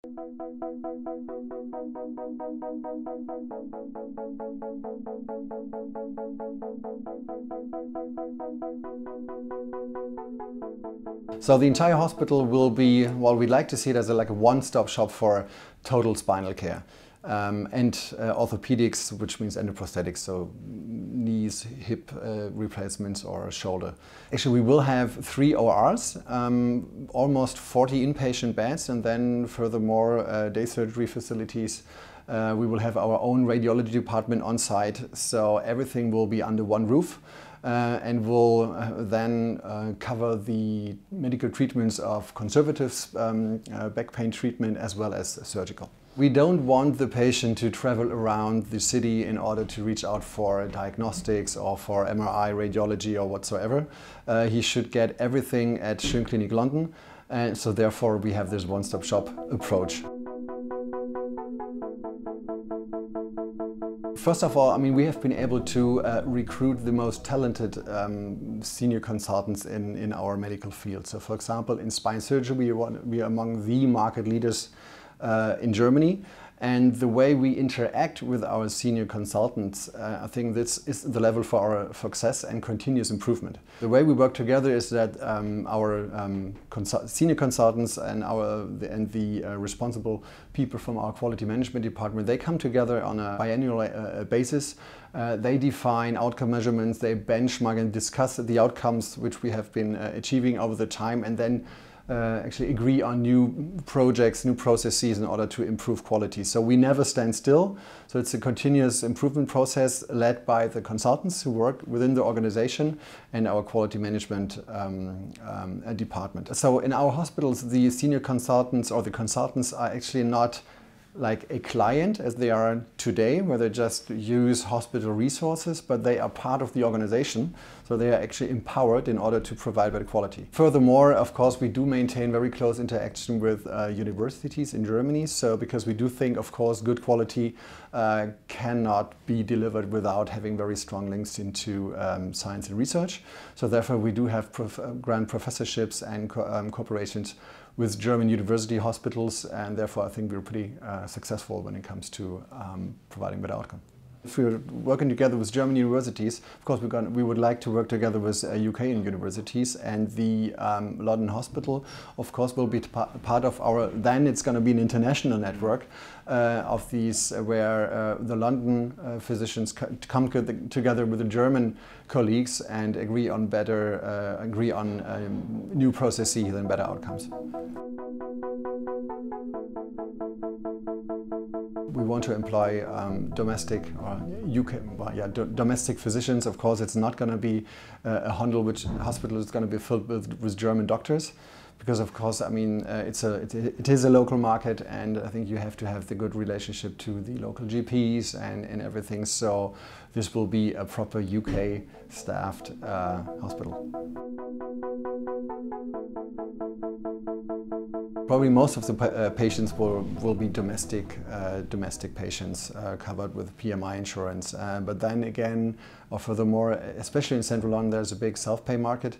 So the entire hospital will be, well, we'd like to see it as like a one-stop shop for total spinal care and orthopedics, which means endoprosthetics, so knees, hip replacements or shoulder. Actually, we will have 3 ORs, almost 40 inpatient beds, and then furthermore day surgery facilities. We will have our own radiology department on site, so everything will be under one roof. And will then cover the medical treatments of conservative back pain treatment as well as surgical. We don't want the patient to travel around the city in order to reach out for diagnostics or for MRI, radiology or whatsoever. He should get everything at Schoen Clinic London, and so therefore we have this one-stop shop approach. First of all, I mean, we have been able to recruit the most talented senior consultants in our medical field. So, for example, in spine surgery, we are among the market leaders in Germany. And the way we interact with our senior consultants, I think this is the level for our success and continuous improvement. The way we work together is that our senior consultants and the responsible people from our quality management department, they come together on a biannual basis. They define outcome measurements, they benchmark and discuss the outcomes which we have been achieving over the time, and then actually agree on new projects, new processes in order to improve quality. So we never stand still. So it's a continuous improvement process led by the consultants who work within the organization and our quality management department. So in our hospitals, the senior consultants or the consultants are actually not like a client as they are today, where they just use hospital resources, but they are part of the organization. So they are actually empowered in order to provide better quality. Furthermore, of course, we do maintain very close interaction with universities in Germany. So because we do think, of course, good quality cannot be delivered without having very strong links into science and research. So therefore, we do have grant professorships and cooperations with German university hospitals, and therefore I think we're pretty successful when it comes to providing better outcome. If we're working together with German universities, of course we would like to work together with UK universities, and the London hospital of course will be part of our, then it's going to be an international network of these where the London physicians come together with the German colleagues and agree on new processes and better outcomes. We want to employ domestic or domestic physicians. Of course, it's not going to be a hospital is going to be filled with German doctors, because of course, I mean, it is a local market, and I think you have to have the good relationship to the local GPs and everything. So this will be a proper UK staffed hospital. Probably most of the patients will be domestic patients covered with PMI insurance. But then again, or furthermore, especially in Central London, there's a big self-pay market.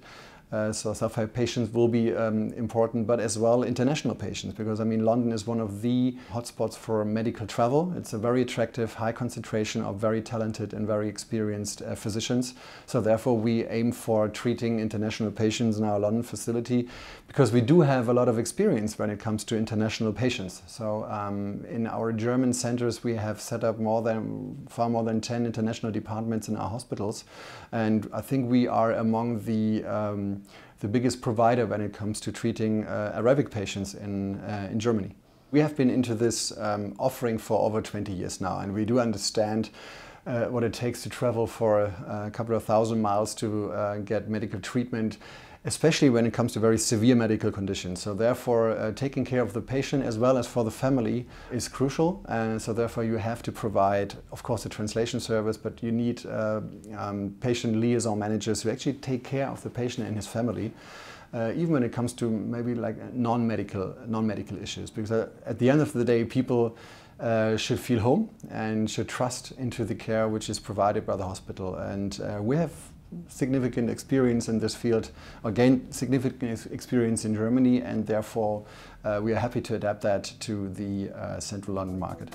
So self-pay patients will be important, but as well international patients, because I mean London is one of the hotspots for medical travel. It's a very attractive, high concentration of very talented and very experienced physicians. So therefore we aim for treating international patients in our London facility, because we do have a lot of experience when it comes to international patients. So in our German centers we have set up far more than 10 international departments in our hospitals, and I think we are among the biggest provider when it comes to treating Arabic patients in Germany. We have been into this offering for over 20 years now, and we do understand what it takes to travel for a couple of thousand miles to get medical treatment, especially when it comes to very severe medical conditions. So therefore, taking care of the patient as well as for the family is crucial. And so therefore you have to provide, of course, a translation service, but you need patient liaison managers who actually take care of the patient and his family, even when it comes to maybe like non-medical issues. Because at the end of the day, people should feel home and should trust into the care which is provided by the hospital. And we have significant experience in this field, or gained significant experience in Germany, and therefore we are happy to adapt that to the Central London market.